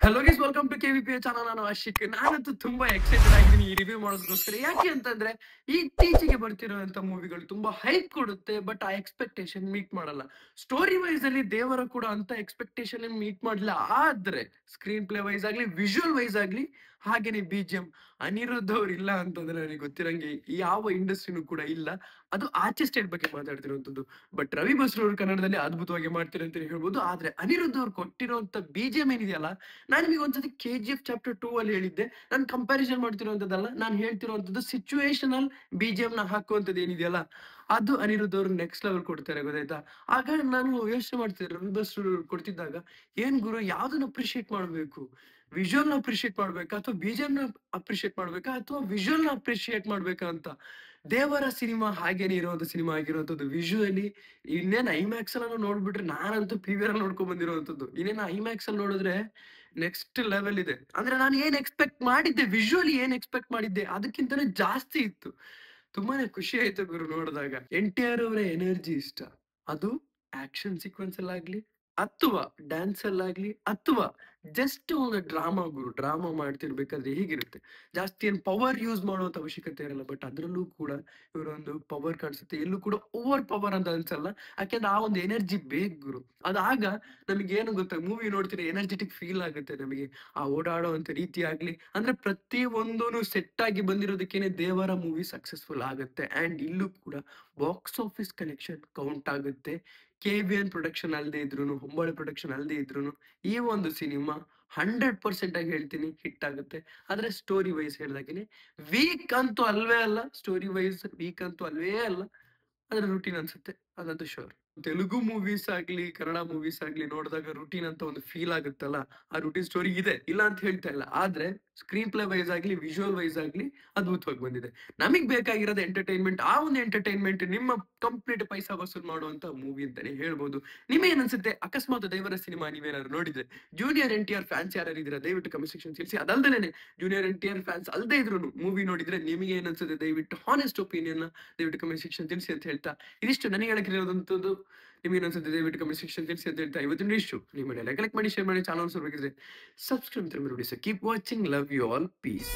Hello guys, welcome to KVP channel. ನಾನು ಆಶಿಕ್. ನಾನಂತೂ ತುಂಬಾ ಎಕ್ಸೈಟೆಡ್ ಆಗಿದ್ದೀನಿ ಈ ರಿವ್ಯೂ ಮಾಡೋದಕ್ಕೋಸ್ಕರ. ಯಾಕೆ ಅಂತಂದ್ರೆ ಇತ್ತೀಚೆಗೆ ಬರ್ತಿರೋಂತ ಮೂವಿಗಳು ತುಂಬಾ ಹೈಪ್ ಕೊಡುತ್ತೆ, ಬಟ್ ಆ ಎಕ್ಸ್ಪೆಕ್ಟೇಷನ್ ಮೀಟ್ ಮಾಡಲ್ಲ. ಸ್ಟೋರಿ ವೈಸ್ ಅಲ್ಲಿ ದೇವರ ಕೂಡ ಅಂತ ಎಕ್ಸ್ಪೆಕ್ಟೇಷನ್ ಮೀಟ್ ಮಾಡಲಿಲ್ಲ. ಆದ್ರೆ ಸ್ಕ್ರೀನ್ ಪ್ಲೇ ವೈಸ್ ಆಗ್ಲಿ, ವಿಜುವಲ್ ವೈಸ್ ಆಗ್ಲಿ, ಹಾಗೇನೆ ಬಿಜಿಎಂ, ಅನಿರುದ್ಧ ಅವ್ರು ಇಲ್ಲ ಅಂತಂದ್ರೆ ನನಗೆ ಗೊತ್ತಿರಂಗೆ ಯಾವ ಇಂಡಸ್ಟ್ರಿನೂ ಕೂಡ ಇಲ್ಲ. ಅದು ಆಚೆ ಸ್ಟೇಟ್ ಬಗ್ಗೆ ಮಾತಾಡ್ತಿರುವಂತದ್ದು. ಬಟ್ ರವಿ ಬಸ್ರು ಅವರು ಕನ್ನಡದಲ್ಲಿ ಅದ್ಭುತವಾಗಿ ಮಾಡ್ತಾರೆ ಅಂತ ಹೇಳ್ಬೋದು. ಆದ್ರೆ ಅನಿರುದ್ಧ ಅವ್ರು ಕೊಟ್ಟಿರುವಂತ ಬಿಜಿಎಂ ಏನಿದೆಯಲ್ಲ, ನಾನು ನಿಮಗೆ ಒಂದ್ಸತಿ KGF ಚಾಪ್ಟರ್ 2 ಅಲ್ಲಿ ಹೇಳಿದ್ದೆ. ನಾನು ಕಂಪ್ಯಾರಿಸನ್ ಮಾಡ್ತಿರುವಂತದ್ದಲ್ಲ, ನಾನು ಹೇಳ್ತಿರುವಂತದ್ದು ಸಿಚುವೇಶನಲ್ ಬಿಜಿಎಂ ನ ಹಾಕುವಂತದ್ದು ಏನಿದೆಯಲ್ಲ, ಅದು ಅನಿರುದ್ಧ ಅವ್ರು ನೆಕ್ಸ್ಟ್ ಲೆವೆಲ್ ಕೊಡ್ತಾರೆ, ಗೊತ್ತಾಯ್ತಾ? ಆಗ ನಾನು ಯೋಚನೆ ಮಾಡ್ತಿದ್ದೆ, ರವಿ ಬಸ್ರು ಕೊಡ್ತಿದ್ದಾಗ ಏನ್ ಗುರು, ಯಾವ್ದನ್ನ ಅಪ್ರಿಶಿಯೇಟ್ ಮಾಡ್ಬೇಕು? ವಿಜುವಲ್ ನ ಅಪ್ರಿಶಿಯೇಟ್ ಮಾಡ್ಬೇಕಾ, ಅಥವಾ ಬಿಜಿಎಂ ನ ಅಪ್ರಿಶಿಯೇಟ್ ಮಾಡ್ಬೇಕಾ, ಅಥವಾ ವಿಜುವಲ್ ನ ಅಪ್ರಿಶಿಯೇಟ್ ಮಾಡ್ಬೇಕಾ ಅಂತ. ದೇವರ ಸಿನಿಮಾ ಹಾಗೇನೆ ಇರುವಂತ ಸಿನಿಮಾ ಆಗಿರುವಂತದ್ದು. ವಿಜುವಲಿ ಇನ್ನೇನ್ ಐಮ್ಯಾಕ್ಸ್ ಎಲ್ಲ ನೋಡ್ಬಿಟ್ರೆ, ನಾನಂತೂ PVR ಅಲ್ಲಿ ನೋಡ್ಕೊಂಡ್ ಬಂದಿರುವಂತದ್ದು. ಇನ್ನೇನು ಐಮ್ಯಾಕ್ಸ್ ಅಲ್ಲಿ ನೋಡಿದ್ರೆ ನೆಕ್ಸ್ಟ್ ಲೆವೆಲ್ ಇದೆ. ಅಂದ್ರೆ ನಾನು ಏನ್ ಎಕ್ಸ್ಪೆಕ್ಟ್ ಮಾಡಿದ್ದೆ, ವಿಜುವಲಿ ಏನ್ ಎಕ್ಸ್ಪೆಕ್ಟ್ ಮಾಡಿದ್ದೆ ಅದಕ್ಕಿಂತನೂ ಜಾಸ್ತಿ ಇತ್ತು. ತುಂಬಾನೇ ಖುಷಿ ಆಯ್ತು ಗುರು ನೋಡಿದಾಗ. NTR ಅವರ ಎನರ್ಜಿ ಇಷ್ಟ. ಅದು ಆಕ್ಷನ್ ಸೀಕ್ವೆನ್ಸ್ ಅಲ್ಲಾಗ್ಲಿ, ಅಥವಾ ಡ್ಯಾನ್ಸ್ ಅಲ್ಲಾಗ್ಲಿ, ಅಥವಾ ಜಸ್ಟ್ ಒಂದು ಡ್ರಾಮಾ ಗುರು, ಡ್ರಾಮಾ ಮಾಡ್ತಿರ್ಬೇಕಾದ್ರೆ ಹೇಗಿರುತ್ತೆ. ಜಾಸ್ತಿ ಏನ್ ಪವರ್ ಯೂಸ್ ಮಾಡುವಂತ ಅವಶ್ಯಕತೆ ಇರಲ್ಲ, ಬಟ್ ಅದ್ರಲ್ಲೂ ಕೂಡ ಇವರೊಂದು ಪವರ್ ಕಾಣಿಸುತ್ತೆ. ಎಲ್ಲೂ ಕೂಡ ಓವರ್ ಪವರ್ ಅಂತ ಅನ್ಸಲ್ಲ, ಯಾಕೆಂದ್ರೆ ಆ ಒಂದು ಎನರ್ಜಿ ಬೇಕು ಗುರು. ಅದಾಗ ನಮಗೆ ಏನು ಗೊತ್ತಾ, ಮೂವಿ ನೋಡ್ತೀರಾ ಎನರ್ಜೆಟಿಕ್ ಫೀಲ್ ಆಗುತ್ತೆ ನಮಗೆ. ಆ ಓಡಾಡುವಂತ ರೀತಿ ಆಗ್ಲಿ, ಅಂದ್ರೆ ಪ್ರತಿ ಒಂದೂನು ಸೆಟ್ ಆಗಿ ಬಂದಿರೋದಕ್ಕೇನೆ ದೇವರ ಮೂವಿ ಸಕ್ಸಸ್ಫುಲ್ ಆಗುತ್ತೆ. ಅಂಡ್ ಇಲ್ಲೂ ಕೂಡ ಬಾಕ್ಸ್ ಆಫೀಸ್ ಕಲೆಕ್ಷನ್ ಕೌಂಟ್ ಆಗುತ್ತೆ. KVN ಪ್ರೊಡಕ್ಷನ್ ಅಲ್ಲದೆ ಇದ್ರು, ಹೊಂಬಾಳೆ ಪ್ರೊಡಕ್ಷನ್ ಅಲ್ಲದೆ ಇದ್ರು, ಈ ಒಂದು ಸಿನಿಮಾ 100% ಆಗಿ ಹೇಳ್ತೀನಿ ಹಿಟ್ ಆಗುತ್ತೆ. ಆದ್ರೆ ಸ್ಟೋರಿ ವೈಸ್ ಹೇಳ್ದಾಗೇನೆ ವೀಕ್ ಅಂತೂ ಅಲ್ವೇ ಅಲ್ಲ, ಸ್ಟೋರಿ ವೈಸ್ ವೀಕ್ ಅಂತೂ ಅಲ್ವೇ ಅಲ್ಲ. ಆದ್ರೆ ರುಟೀನ್ ಅನ್ಸುತ್ತೆ, ಅದಂತೂ ಶೋರ್. ತೆಲುಗು ಮೂವೀಸ್ ಆಗ್ಲಿ, ಕನ್ನಡ ಮೂವೀಸ್ ಆಗ್ಲಿ ನೋಡಿದಾಗ ರುಟೀನ್ ಅಂತ ಒಂದು ಫೀಲ್ ಆಗುತ್ತಲ್ಲ, ಆ ರುಟೀನ್ ಸ್ಟೋರಿ ಇದೆ, ಇಲ್ಲ ಅಂತ ಹೇಳ್ತಾ ಇಲ್ಲ. ಆದ್ರೆ ಸ್ಕ್ರೀನ್ ಪ್ಲೇ ವೈಸ್ ಆಗ್ಲಿ, ವಿಜುವಲ್ ವೈಸ್ ಆಗ್ಲಿ ಅದ್ಭುತವಾಗಿ ಬಂದಿದೆ. ನಮಗ್ ಬೇಕಾಗಿರೋದು ಎಂಟರ್ಟೈನ್ಮೆಂಟ್. ಆ ಒಂದು ಎಂಟರ್ಟೈನ್ಮೆಂಟ್ ನಿಮ್ಮ ಕಂಪ್ಲೀಟ್ ಪೈಸಾ ವಸೂಲ್ ಮಾಡುವಂತ ಮೂವಿ ಅಂತಾನೆ ಹೇಳ್ಬೋದು. ನಿಮಗೆ ಅನ್ಸುತ್ತೆ? ಅಕಸ್ಮಾತ್ ದೇವರ ಸಿನಿಮಾ ನೀವೇನಾದ್ರು ನೋಡಿದ್ರೆ, ಜೂನಿಯರ್ NTR ಫ್ಯಾನ್ಸ್ ಯಾರು ಇದ್ದೀರಾ ದಯವಿಟ್ಟು ಕಮೆಂಟ್ ಸೆಕ್ಷನ್ ತಿಳಿಸಿ. ಅದಲ್ದೇನೆ ಜೂನಿಯರ್ NTR ಫ್ಯಾನ್ಸ್ ಅಲ್ದೇ ಇದ್ರು ಮೂವಿ ನೋಡಿದ್ರೆ ನಿಮಗೆ ಏನನ್ಸುತ್ತೆ ದಯವಿಟ್ಟು ಹಾನೆಸ್ಟ್ ಒಪಿನಿಯನ್ ದಯವಿಟ್ಟು ಕಮೆಂಟ್ ಸೆಕ್ಷನ್ ತಿಳಿಸಿ ಅಂತ ಹೇಳ್ತಾ, ಇದಿಷ್ಟು ನನಗೆ ಹೇಳಕ್ಕಿರೋದಂತದ್ದು. ನಿಮಗೆ ಅನ್ಸುತ್ತೆ ದಯವಿಟ್ಟು ಕಮೆಂಟ್ ಸೆಕ್ಷನ್ ತಿಳಿಸಿ ಅಂತ ಹೇಳ್ತಾ, ಇವತ್ತಿನ ಇಷ್ಟು ನಿಮ್ಮ ಲೈಕ್ ಮಾಡಿ, ಶೇರ್ ಮಾಡಿ, ಚಾನಲ್ ಬೇಕಿದ್ರೆ ಸಬ್ಸ್ಕ್ರೈಬ್ ಮಾಡಿ ನೋಡಿ. So keep watching, love you all, piece.